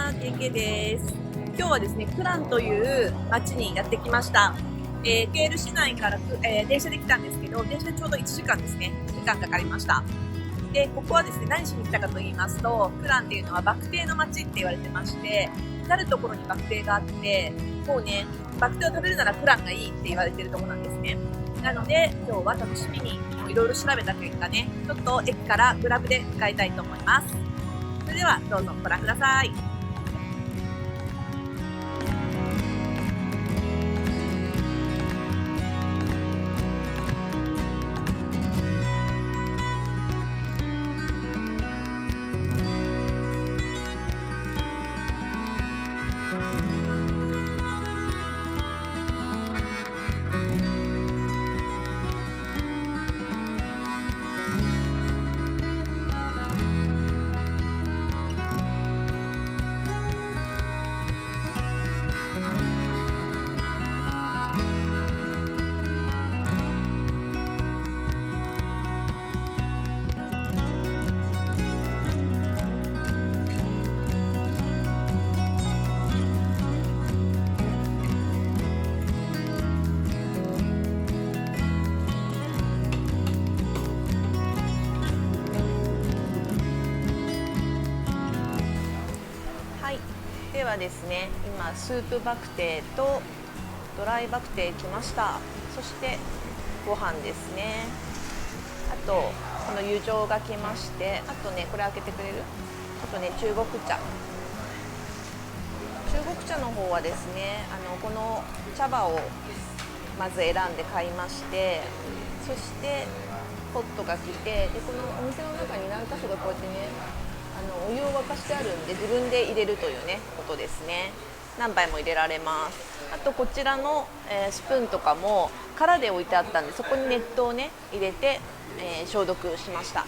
は、けんけんです。今日はですね、クランという町にやってきました。ケール市内から電車で来たんですけど、電車でちょうど1時間ですね、1時間かかりました。で、ここはですね、何しに来たかと言いますと、クランっていうのはバクテーの町って言われてまして、至るところにバクテーがあって、もうね、バクテーを食べるならクランがいいって言われてるところなんですね。なので、今日は楽しみにいろいろ調べた結果ね、ちょっと駅からグラブで向かいたいと思います。それではどうぞご覧ください。はい、ではですね、今スープバクテーとドライバクテー来ました。そしてご飯ですね。あとこの湯状が来まして、あとねこれ開けてくれる？あとね中国茶。中国茶の方はですね、この茶葉をまず選んで買いまして、そしてポットが来て、でこのお店の中に何箇所かこうやってね、お湯を沸かしてあるんで自分で入れるというねことですね。何杯も入れられます。あとこちらの、スプーンとかも空で置いてあったんで、そこに熱湯をね入れて、消毒しました。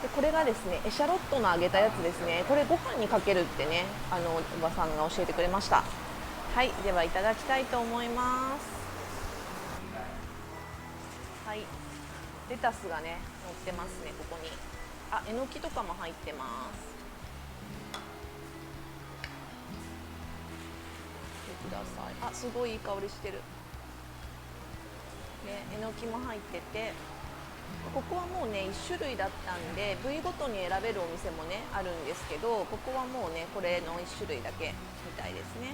でこれがですねエシャロットの揚げたやつですね。これご飯にかけるってね、おばさんが教えてくれました。はい、ではいただきたいと思います。はい、レタスがね乗ってますね。ここにえのきとかも入ってます。ください。すごいいい香りしてる。ね、えのきも入ってて、ここはもうね1種類だったんで部位ごとに選べるお店もねあるんですけど、ここはもうねこれの1種類だけみたいですね。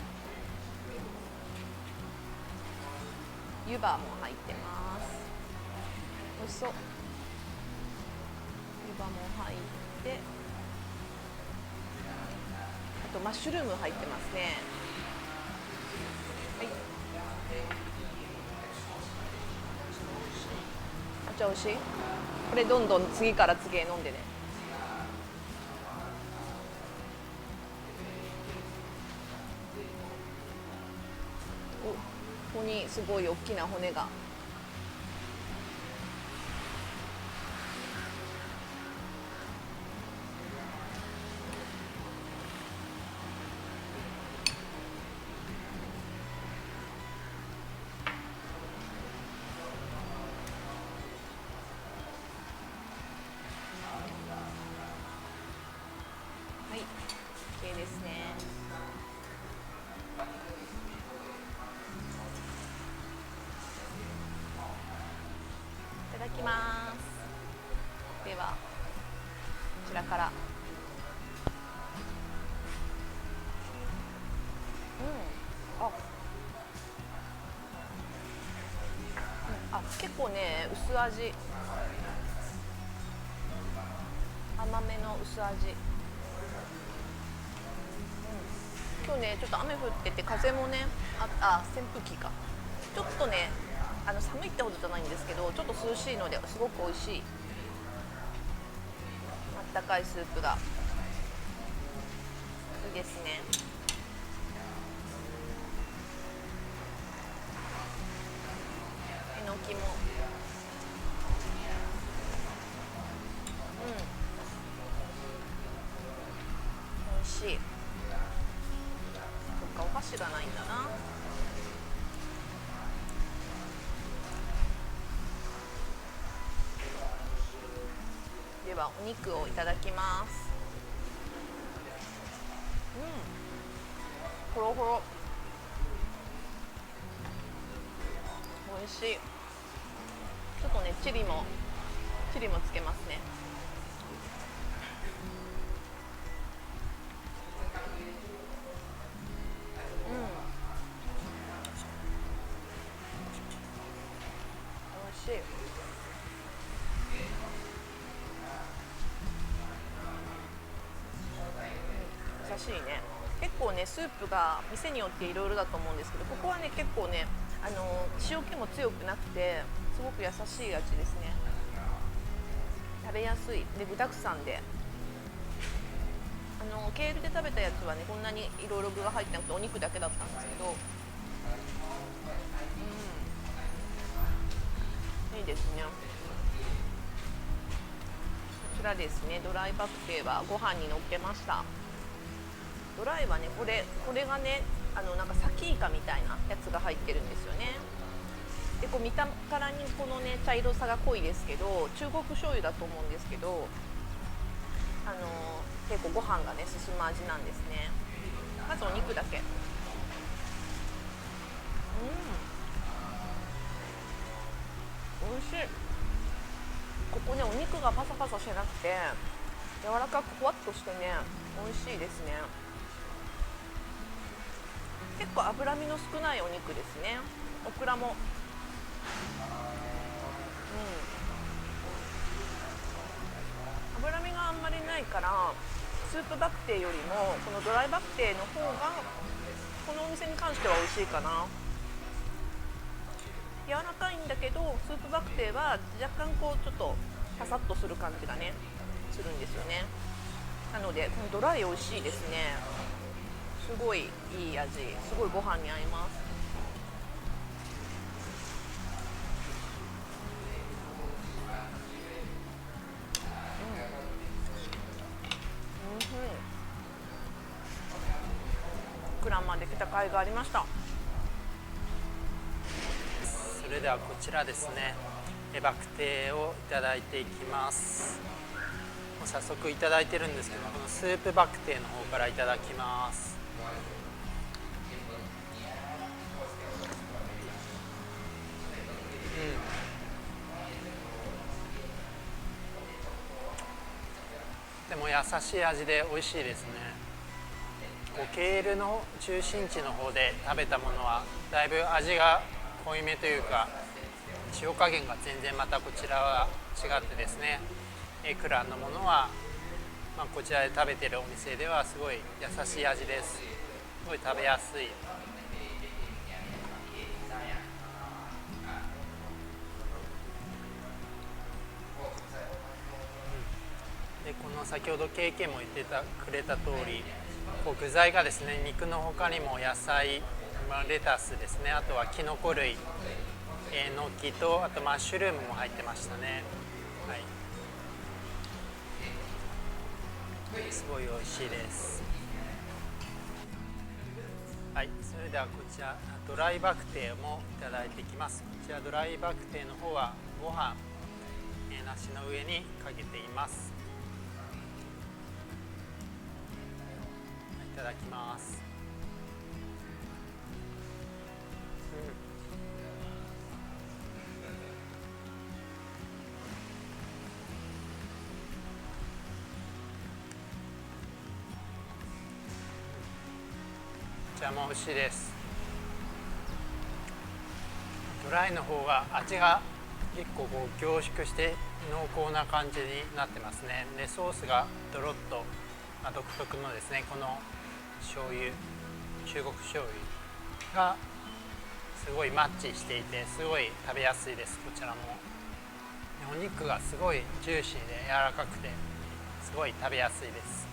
湯葉も入ってます。美味しそう。湯葉も入って、あとマッシュルーム入ってますね。はい、お茶美味しい。これどんどん次から次へ飲んでね。ここにすごい大きな骨が。はい、OK ですね。いただきます。ではこちらから。結構ね薄味、甘めの薄味。今日ねちょっと雨降ってて風もね扇風機か、ちょっとね寒いってほどじゃないんですけど、ちょっと涼しいのですごく美味しい。あったかいスープがいいですね。えのきも美味しい。そっか、お箸がないんだな。ではお肉をいただきます。ほろほろ、美味しい。ちょっとねチリもつけますね。うん、美味しい。優しいね。結構ねスープが店によっていろいろだと思うんですけど、ここはね結構ね塩気も強くなくてすごく優しい味ですね。食べやすいで具沢山で、ケールで食べたやつはねこんなにいろいろ具が入ってなくてお肉だけだったんですけど、いいですね。こちらですね、ドライバクテーはご飯にのっけました。ドライはねこれがねなんかサキイカみたいなやつが入ってるんですよね。でこう見たからにこのね茶色さが濃いですけど、中国醤油だと思うんですけど、結構ご飯がね進む味なんですね。まずお肉だけ。美味しい。ここねお肉がパサパサしてなくて柔らかくふわっとしてね美味しいですね。結構脂身の少ないお肉ですね。オクラも、脂身があんまりないからスープバクテーよりもこのドライバクテーの方がこのお店に関しては美味しいかな。柔らかいんだけどスープバクテーは若干こうちょっとパサッとする感じがねするんですよね。なのでこのドライ美味しいですね。すごいいい味、すごいご飯に合います。オクラまで来た甲斐がありました。それではこちらですね、バクテーをいただいていきます。もう早速いただいてるんですけど、このスープバクテーの方からいただきます。でも優しい味で美味しいですね。ケールの中心地の方で食べたものはだいぶ味が濃いめというか、塩加減が全然またこちらは違ってですね、エクランのものは、こちらで食べてるお店ではすごい優しい味です。すごい食べやすい。でこの先ほど KK も言ってくれた通り、具材がですね肉の他にも野菜、レタスですね、あとはキノコ類、えのきとあとマッシュルームも入ってましたね。はい、すごい美味しいです。はい、それではこちらドライバクテーもいただいていきます。こちらドライバクテーの方はご飯、梨の上にかけています。いただきます。こちらも美味しいです。ドライの方は味が結構こう凝縮して濃厚な感じになってますね。でソースがドロッと、独特のですねこの醤油、中国醤油がすごいマッチしていてすごい食べやすいです。こちらもお肉がすごいジューシーで柔らかくてすごい食べやすいです。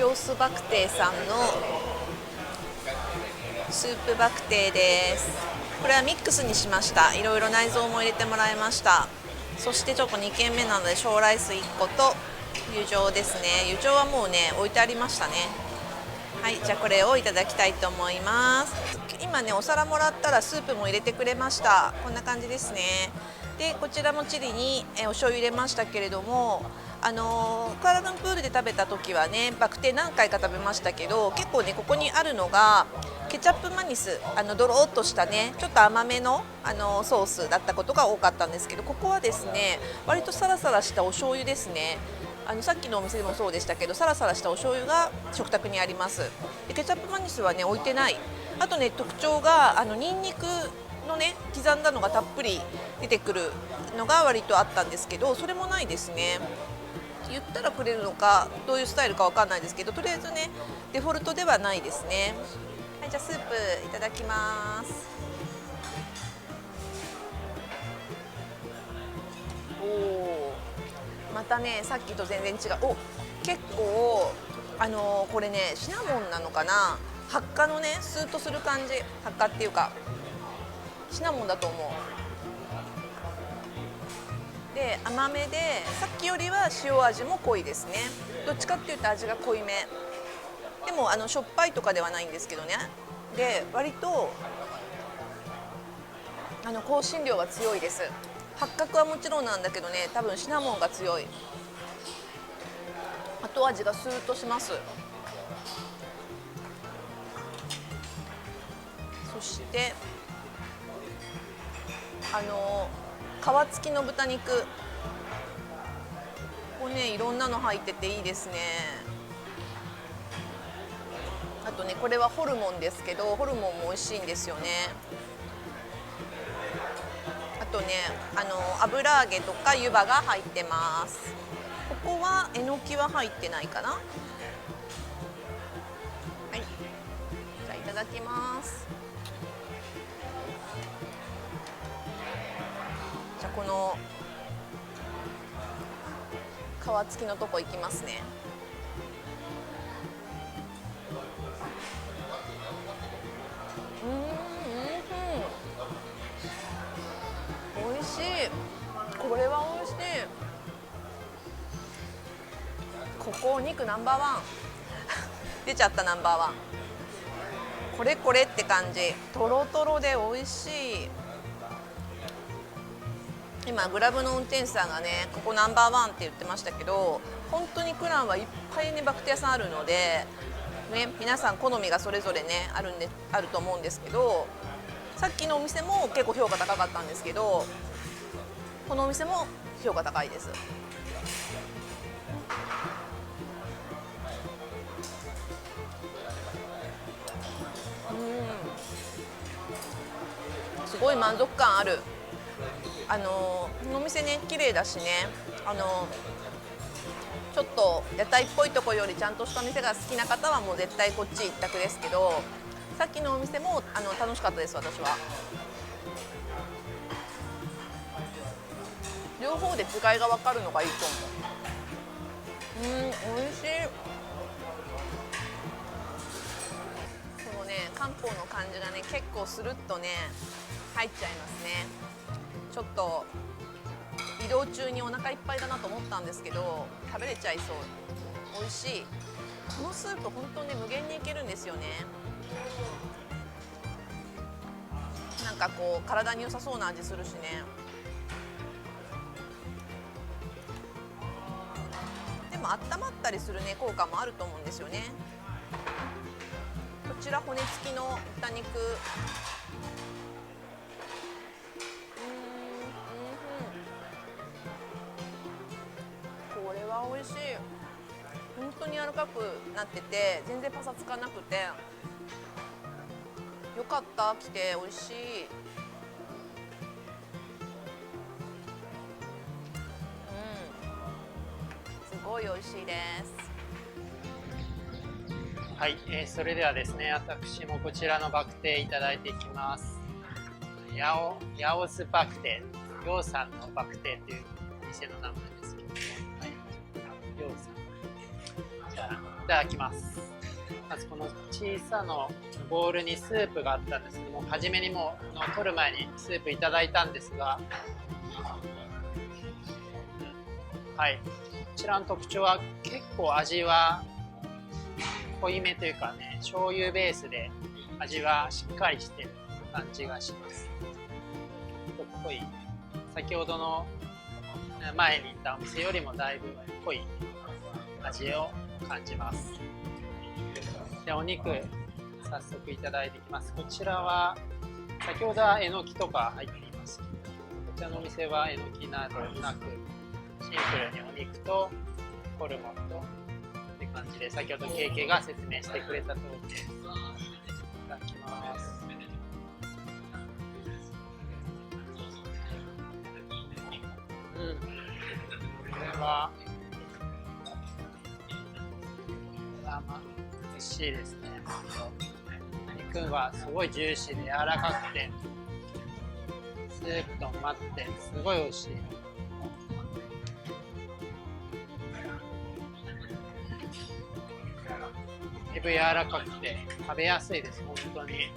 ヨースバクテーさんのスープバクテーです。これはミックスにしました。いろいろ内臓も入れてもらいました。そしてちょっと2軒目なので小ライス1個と油条ですね。油条はもうね置いてありましたね。はい、じゃあこれをいただきたいと思います。今ねお皿もらったらスープも入れてくれました。こんな感じですね。でこちらもチリにお醤油入れましたけれども、クアラルンプールで食べた時はねバクテー何回か食べましたけど、結構ねここにあるのがケチャップマニス、ドローっとしたねちょっと甘めの、ソースだったことが多かったんですけど、ここはですね割とサラサラしたお醤油ですね。さっきのお店でもそうでしたけど、サラサラしたお醤油が食卓にあります。でケチャップマニスはね置いてない。あとね特徴がニンニクのね刻んだのがたっぷり出てくるのが割とあったんですけど、それもないですね。言ったらくれるのかどういうスタイルかわかんないですけど、とりあえずねデフォルトではないですね。はい、じゃあスープいただきます。おお、またねさっきと全然違う。お、結構これねシナモンなのかな、ハッカのねスーッとする感じ、ハッカっていうかシナモンだと思う。で甘めでさっきよりは塩味も濃いですね。どっちかっていうと味が濃いめでもしょっぱいとかではないんですけどね。で割と香辛料が強いです。八角はもちろんなんだけどね、多分シナモンが強い。後味がスーッとします。そして皮付きの豚肉、ここねいろんなの入ってていいですね。あとねこれはホルモンですけど、ホルモンも美味しいんですよね。あとね油揚げとか湯葉が入ってます。ここはえのきは入ってないかな。はい、じゃあいただきます。じゃあこの皮付きのとこいきますね。美味しい。これは美味しい。ここお肉ナンバーワン出ちゃったナンバーワン。これこれって感じ。とろとろで美味しい。今グラブの運転手さんがねここナンバーワンって言ってましたけど、本当にクランはいっぱいねバクテ屋さんあるので、ね、皆さん好みがそれぞれねあると思うんですけど、さっきのお店も結構評価高かったんですけど、このお店も評価高いです。すごい満足感ある。このお店ね綺麗だしね、ちょっと屋台っぽいところよりちゃんとした店が好きな方はもう絶対こっち一択ですけど、さっきのお店も楽しかったです私は。両方で違いが分かるのがいいと思う。美味しい。このね漢方の感じがね結構スルッとね入っちゃいますね。ちょっと移動中にお腹いっぱいだなと思ったんですけど食べれちゃいそう。美味しい。このスープ本当ね無限にいけるんですよね。なんかこう体に良さそうな味するしね。でも温まったりするね効果もあると思うんですよね。こちら骨付きの豚肉、これは美味しい。本当に柔らかくなってて全然パサつかなくてよかった。来て美味しい。すごい美味しいです。はい、それではですね、私もこちらのバクテーいただいていきます。ヤオズバクテー、ヨウさんのバクテーという店の名前ですけども、はい、ヨウさん。じゃあただきます。まずこの小さなボウルにスープがあったんですけども、初めにもう取る前にスープいただいたんですが、はい、こちらの特徴は結構味は濃いめというかね、醤油ベースで味はしっかりしてる感じがします。濃い、先ほどの前に行ったお店よりもだいぶ濃い味を感じます。で、お肉早速いただいていきます。こちらは先ほどはえのきとか入っていますけど、こちらのお店はえのきなどなくシンプルにお肉とホルモンとって感じで、先ほどケイケイが説明してくれた通りです。いただきます。これは美味しいですね。肉はすごいジューシーで柔らかくて、スープと待ってすごい美味しい。だいぶ柔らかくて食べやすいです。本当に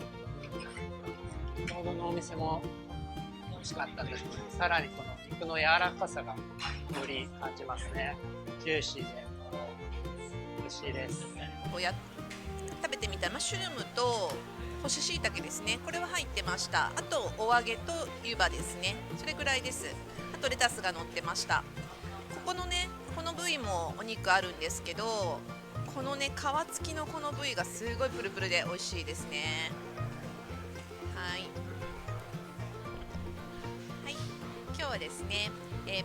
先ほどのお店も美味しかったんですけど、さらにこの肉の柔らかさがより感じますね。ジューシーで美味しいです。食べてみたマッシュルームと干し椎茸ですね、これは入ってました。あとお揚げと湯葉ですね、それぐらいです。あとレタスが乗ってました。ここのね、この部位もお肉あるんですけど、このね、皮付きのこの部位がすごいプルプルで美味しいですね。はい、はい、今日はですね、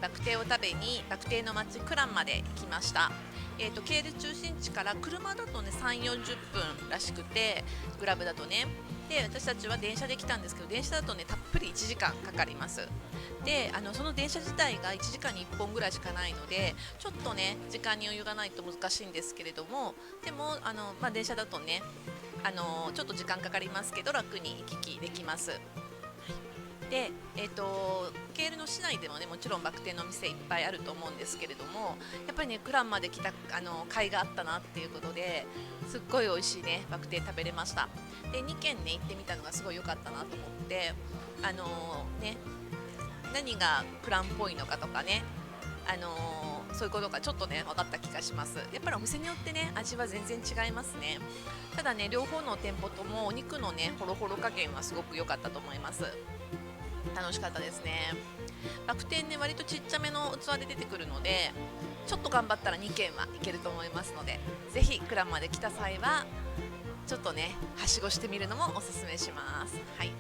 バクテーを食べにバクテーの町クランまで行きました。ケール中心地から車だとね3、40分らしくて、グラブだとね。で、私たちは電車で来たんですけど、電車だとねたっぷり1時間かかります。で、その電車自体が1時間に1本ぐらいしかないので、ちょっとね時間に余裕がないと難しいんですけれども、でも電車だとねちょっと時間かかりますけど楽に行き来できます。で、ケールの市内でもねもちろんバクテーのお店いっぱいあると思うんですけれども、やっぱりねクランまで来た甲斐があったなっていうことで、すっごい美味しいねバクテー食べれました。で、2軒ね行ってみたのがすごい良かったなと思って、ね、何がクランっぽいのかとかね、そういうことがちょっとね分かった気がします。やっぱりお店によってね味は全然違いますね。ただね、両方の店舗ともお肉のねホロホロ加減はすごく良かったと思います。楽しかったですね。バクテーね、割とちっちゃめの器で出てくるので、ちょっと頑張ったら2軒はいけると思いますので、ぜひクランまで来た際はちょっとねはしごしてみるのもおすすめします。はい、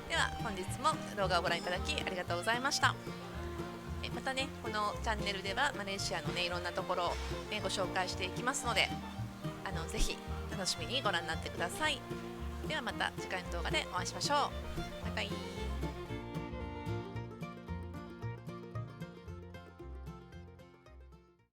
では本日も動画をご覧いただきありがとうございました。またね、このチャンネルではマレーシアのねいろんなところを、ね、ご紹介していきますので、ぜひ楽しみにご覧になってください。ではまた次回の動画でお会いしましょう。バイバイ。